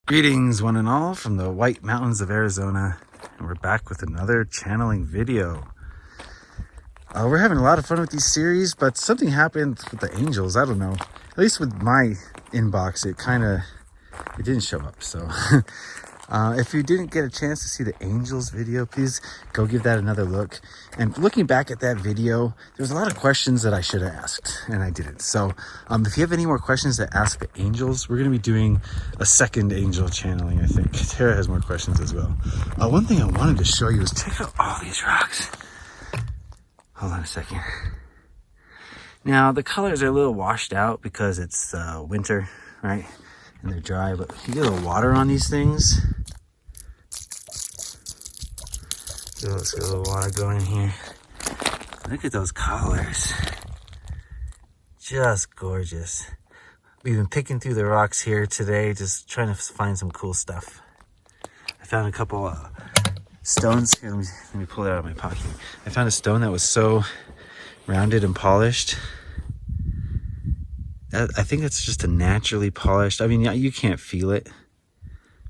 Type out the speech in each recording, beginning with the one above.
Greetings one and all from the White Mountains of Arizona, and we're back with another channeling video. We're having a lot of fun with these series, but something happened with the angels. I don't know, at least with my inbox it didn't show up. So if you didn't get a chance to see the angels video, please go give that another look. And looking back at that video, there's a lot of questions that I should have asked and I didn't. So if you have any more questions to ask the angels, we're going to be doing a second angel channeling. I think Tara has more questions as well. One thing I wanted to show you is check out all these rocks. Hold on a second. Now the colors are a little washed out because it's winter, right? And they're dry, but you get a little water on these things. Let's get a little water going in here. Look at those colors. Just gorgeous. We've been picking through the rocks here today, just trying to find some cool stuff. I found a couple stones. Here, let me pull it out of my pocket. I found a stone that was so rounded and polished. I think it's just a naturally polished. I mean, you can't feel it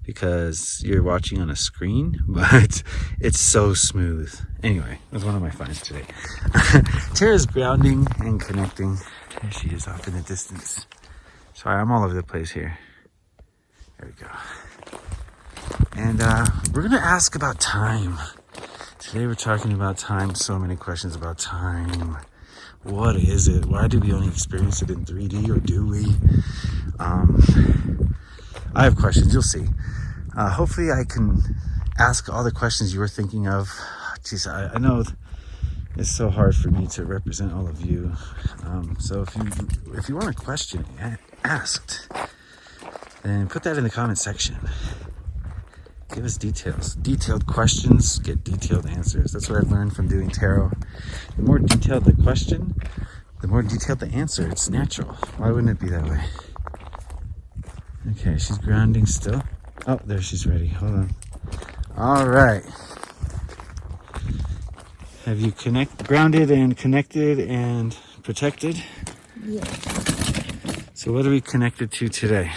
because you're watching on a screen, but it's so smooth. Anyway, it was one of my finds today. Tara's grounding and connecting. There she is off in the distance. Sorry, I'm all over the place here. There we go. And we're gonna ask about time. Today we're talking about time. So many questions about time. What is it? Why do we only experience it in 3D, or do we? I have questions, you'll see. Hopefully I can ask all the questions you were thinking of. Geez, I know it's so hard for me to represent all of you. So if you want a question asked, then put that in the comment section. Give us details. Detailed questions get detailed answers. That's what I've learned from doing tarot. The more detailed the question, the more detailed the answer. It's natural. Why wouldn't it be that way? Okay, she's grounding still. Oh, there, she's ready. Hold on. All right. Have you grounded and connected and protected? Yeah. So what are we connected to today?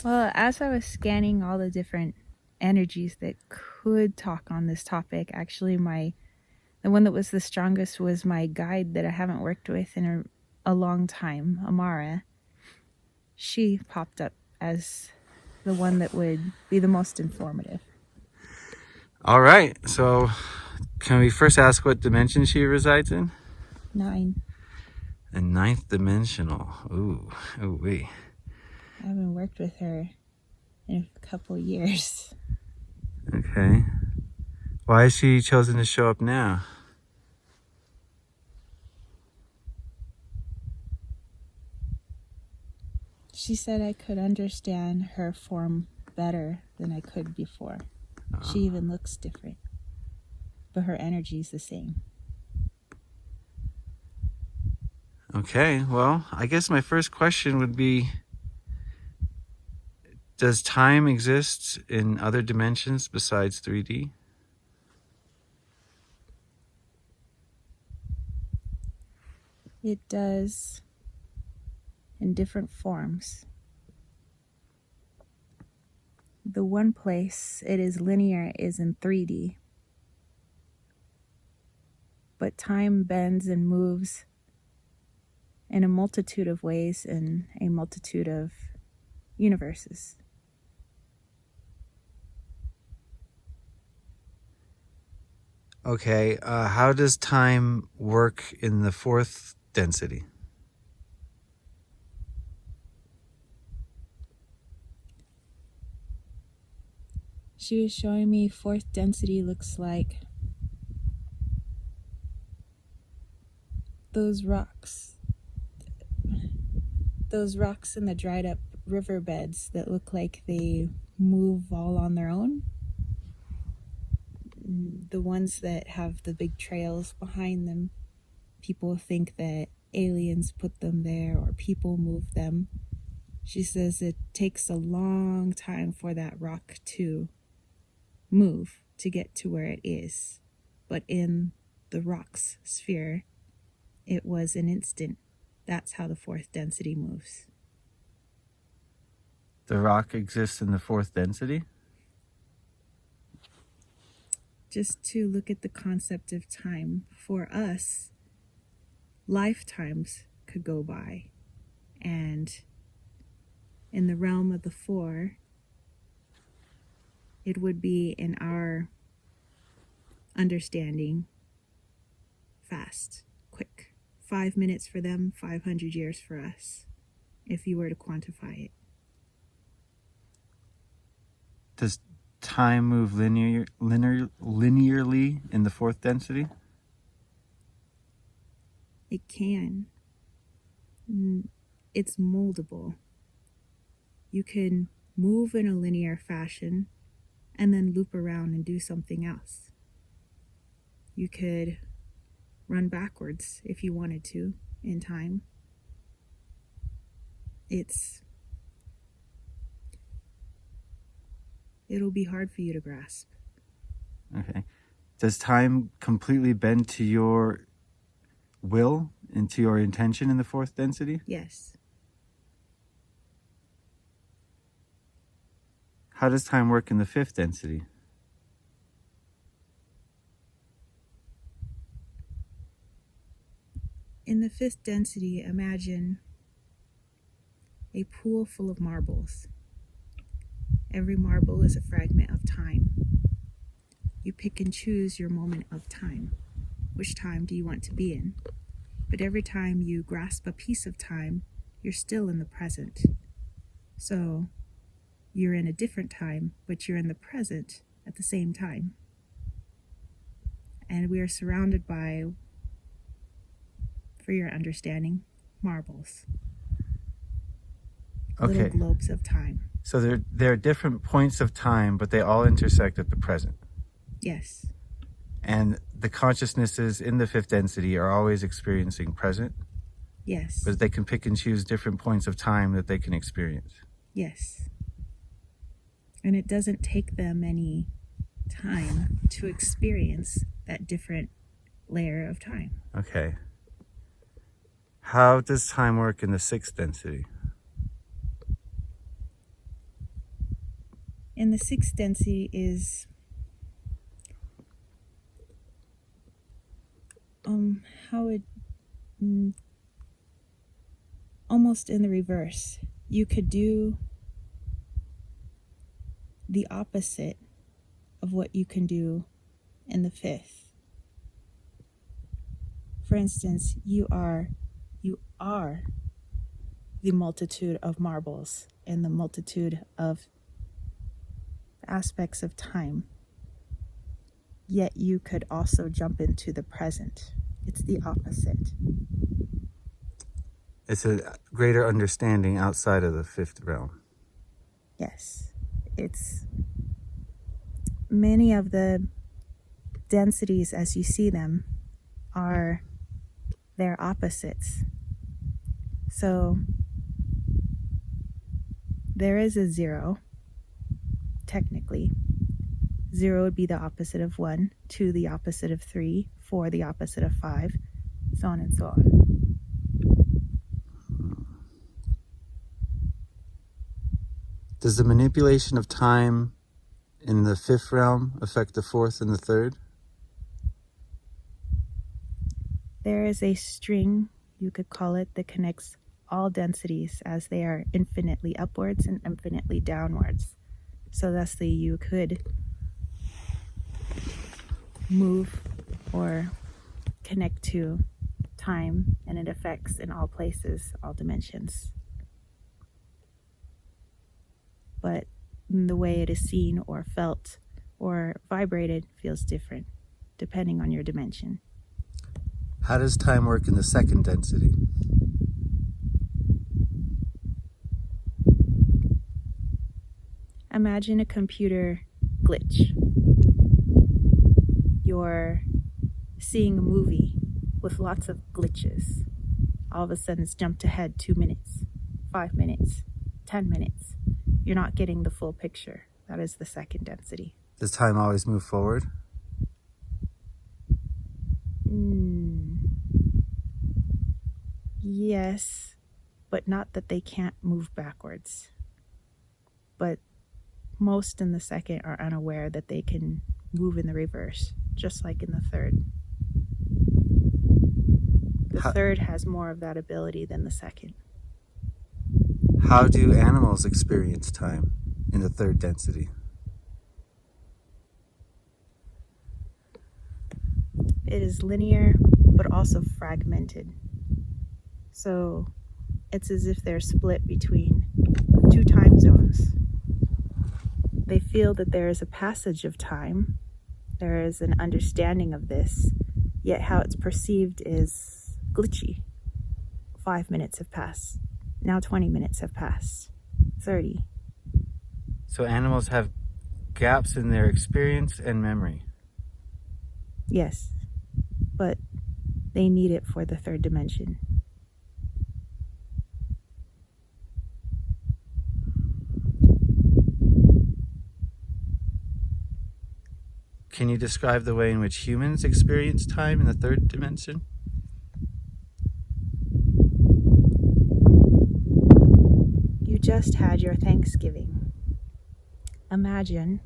Well, as I was scanning all the different energies that could talk on this topic, actually the one that was the strongest was my guide that I haven't worked with in a long time, Amara. She popped up as the one that would be the most informative. All right. So can we first ask what dimension she resides in? 9. The 9th dimensional. Ooh, wee. I haven't worked with her in a couple years. Okay. Why has she chosen to show up now? She said I could understand her form better than I could before. She even looks different, but her energy is the same. Okay, well, I guess my first question would be, does time exist in other dimensions besides 3D? It does, in different forms. The one place it is linear is in 3D. But time bends and moves in a multitude of ways in a multitude of universes. Okay, how does time work in the 4th density? She was showing me 4th density looks like those rocks in the dried up riverbeds that look like they move all on their own. The ones that have the big trails behind them, people think that aliens put them there or people move them. She says it takes a long time for that rock to move to get to where it is. But in the rock's sphere, it was an instant. That's how the 4th density moves. the rock exists in the fourth density? Just to look at the concept of time, for us, lifetimes could go by. And in the realm of the four, it would be, in our understanding, fast, quick. 5 minutes for them, 500 years for us, if you were to quantify it. Does time move linearly in the fourth density? It can. It's moldable. You can move in a linear fashion and then loop around and do something else. You could run backwards if you wanted to in time. It'll be hard for you to grasp. Okay. Does time completely bend to your will and to your intention in the fourth density? Yes. How does time work in the fifth density? In the fifth density, imagine a pool full of marbles. Every marble is a fragment of time. You pick and choose your moment of time. Which time do you want to be in? But every time you grasp a piece of time, you're still in the present. So you're in a different time, but you're in the present at the same time. And we are surrounded by, for your understanding, marbles. Okay. Little globes of time. So there are different points of time, but they all intersect at the present. Yes. And the consciousnesses in the fifth density are always experiencing present. Yes. But they can pick and choose different points of time that they can experience. Yes. And it doesn't take them any time to experience that different layer of time. Okay. How does time work in the sixth density? And the sixth density is almost in the reverse. You could do the opposite of what you can do in the fifth. For instance, you are the multitude of marbles and the multitude of aspects of time. Yet you could also jump into the present. It's the opposite. It's a greater understanding outside of the fifth realm. Yes. It's many of the densities as you see them are their opposites. So there is a 0, technically. 0 would be the opposite of 1, 2 the opposite of 3, 4 the opposite of 5, so on and so on. Does the manipulation of time in the fifth realm affect the fourth and the third? There is a string, you could call it, that connects all densities as they are infinitely upwards and infinitely downwards. So thusly you could move or connect to time, and it affects in all places, all dimensions. But the way it is seen or felt or vibrated feels different depending on your dimension. How does time work in the second density? Imagine a computer glitch. You're seeing a movie with lots of glitches. All of a sudden it's jumped ahead 2 minutes, 5 minutes, 10 minutes. You're not getting the full picture. That is the second density. Does time always move forward? Yes, but not that they can't move backwards. but most in the second are unaware that they can move in the reverse, just like in the third. The third has more of that ability than the second. How do animals experience time in the third density? It is linear, but also fragmented. So it's as if they're split between 2 time zones. They feel that there is a passage of time. There is an understanding of this, yet how it's perceived is glitchy. 5 minutes have passed. Now 20 minutes have passed. 30. So animals have gaps in their experience and memory. Yes, but they need it for the third dimension. Can you describe the way in which humans experience time in the third dimension? You just had your Thanksgiving. Imagine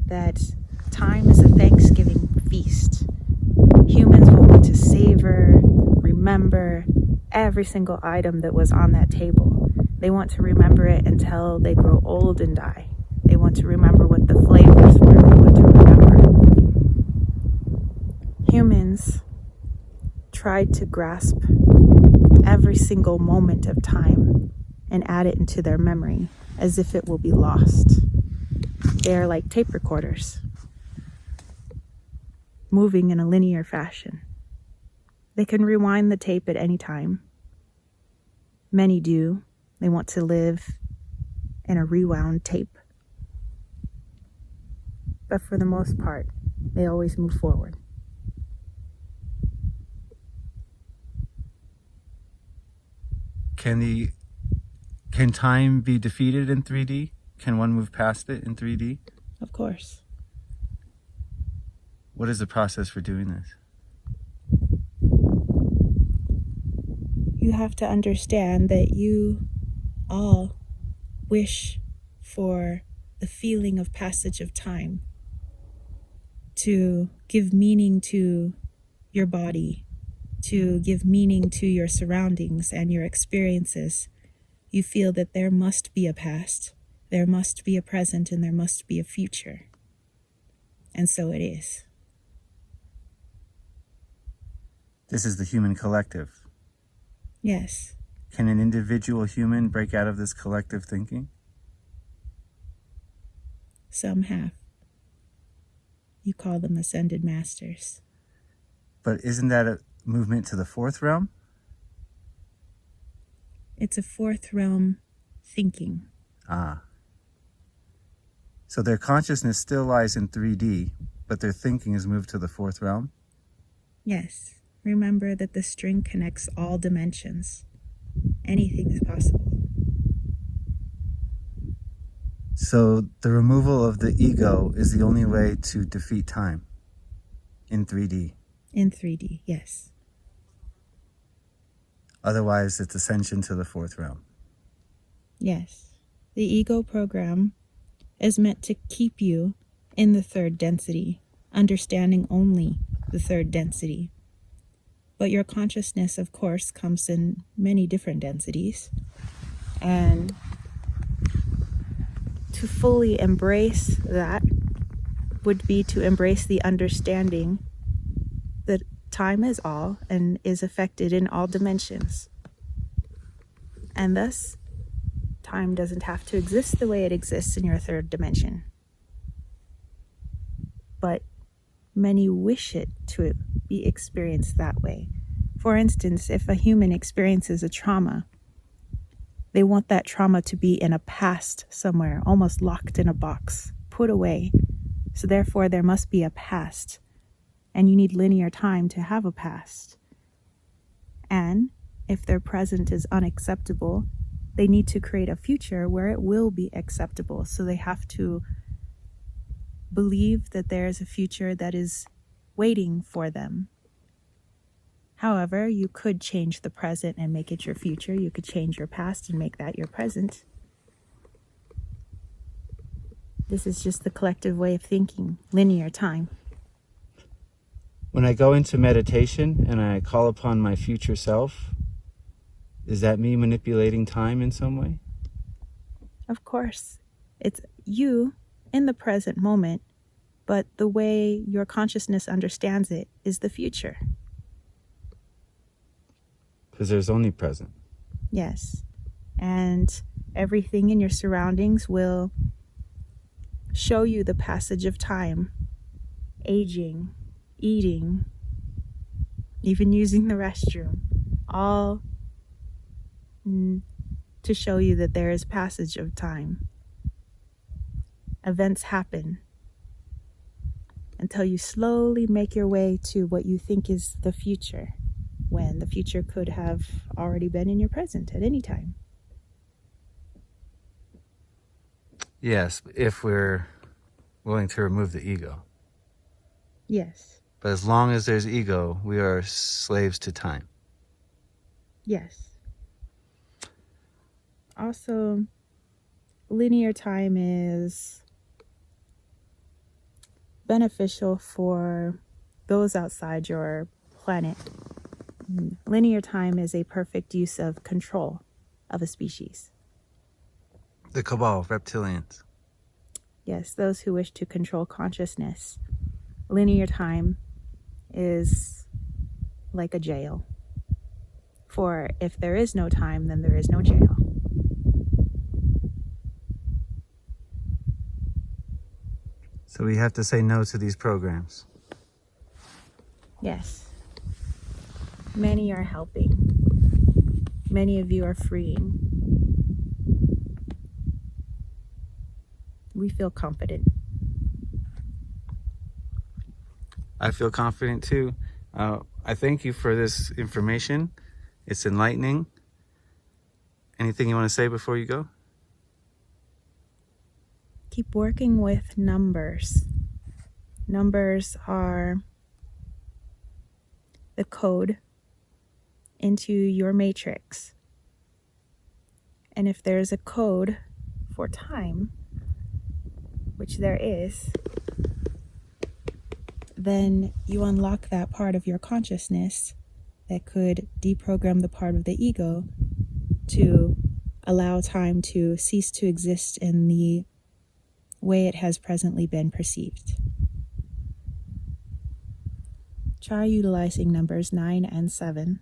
that time is a Thanksgiving feast. Humans will want to savor, remember every single item that was on that table. They want to remember it until they grow old and die. They want to remember what the flavors were. They want to remember. Humans tried to grasp every single moment of time and add it into their memory as if it will be lost. They are like tape recorders, moving in a linear fashion. They can rewind the tape at any time. Many do. They want to live in a rewound tape. But for the most part, they always move forward. Can time be defeated in 3D? Can one move past it in 3D? Of course. What is the process for doing this? You have to understand that you all wish for the feeling of passage of time, to give meaning to your body, to give meaning to your surroundings and your experiences. You feel that there must be a past, there must be a present, and there must be a future. And so it is. This is the human collective. Yes. Can an individual human break out of this collective thinking? Some have. You call them ascended masters. But isn't that a movement to the fourth realm? It's a fourth realm thinking. So their consciousness still lies in 3D, but their thinking is moved to the fourth realm? Yes. Remember that the string connects all dimensions. Anything is possible. So the removal of the ego is the only way to defeat time in 3D. In 3D, yes. Otherwise, it's ascension to the fourth realm. Yes. The ego program is meant to keep you in the third density, understanding only the third density. But your consciousness, of course, comes in many different densities. And to fully embrace that would be to embrace the understanding that time is all and is affected in all dimensions. And thus, time doesn't have to exist the way it exists in your third dimension. But many wish it to be experienced that way. For instance, if a human experiences a trauma, they want that trauma to be in a past somewhere, almost locked in a box, put away. So therefore, there must be a past. And you need linear time to have a past. And if their present is unacceptable, they need to create a future where it will be acceptable. So they have to believe that there is a future that is waiting for them. However, you could change the present and make it your future. You could change your past and make that your present. This is just the collective way of thinking, linear time. When I go into meditation and I call upon my future self, is that me manipulating time in some way? Of course, it's you in the present moment, but the way your consciousness understands it is the future. Because there's only present. Yes. And everything in your surroundings will show you the passage of time, aging, eating, even using the restroom, all to show you that there is passage of time. Events happen until you slowly make your way to what you think is the future, when the future could have already been in your present at any time. Yes, if we're willing to remove the ego. Yes. But as long as there's ego, we are slaves to time. Yes. Also, linear time is beneficial for those outside your planet. Linear time is a perfect use of control of a species. The cabal, reptilians. Yes, those who wish to control consciousness. Linear time is like a jail. For if there is no time, then there is no jail. So we have to say no to these programs. Yes. Many are helping. Many of you are freeing. We feel confident. I feel confident too. I thank you for this information. It's enlightening. Anything you want to say before you go? Keep working with numbers. Numbers are the code into your matrix. And if there's a code for time, which there is, then you unlock that part of your consciousness that could deprogram the part of the ego to allow time to cease to exist in the way it has presently been perceived. Try utilizing numbers 9 and 7.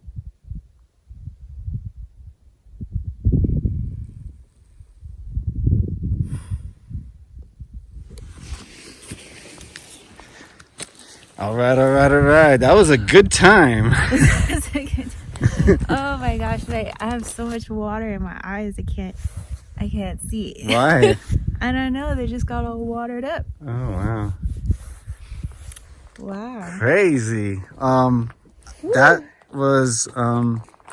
All right. That was a good time. Oh my gosh, I have so much water in my eyes, I can't see. Why? I don't know, they just got all watered up. Oh, wow. Wow. Crazy. That was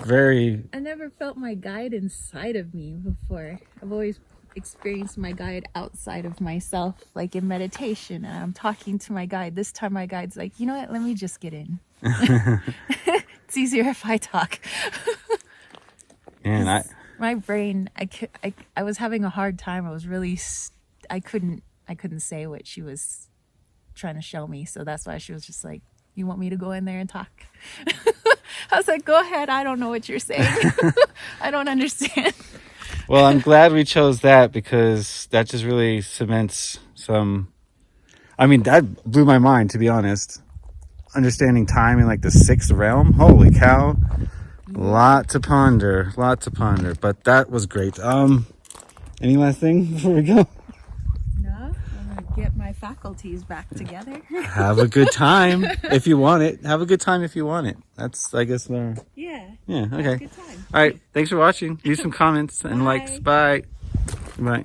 very... I never felt my guide inside of me before. I've always experienced my guide outside of myself, like in meditation, and I'm talking to my guide. This time my guide's like, you know what, let me just get in. It's easier if I talk. And my brain, I was having a hard time. I was really, I couldn't say what she was trying to show me. So that's why she was just like, you want me to go in there and talk? I was like, go ahead. I don't know what you're saying. I don't understand. Well, I'm glad we chose that, because that just really cements some... I mean, that blew my mind, to be honest. Understanding time in like the 6th realm. Holy cow. Lot to ponder. But that was great. Any last thing before we go? No, I'm going to get my faculties back together. Have a good time if you want it. Have a good time if you want it. That's, I guess, Yeah. yeah, Have okay. a good time. All right. Thanks for watching. Leave some comments and likes. Bye. Bye.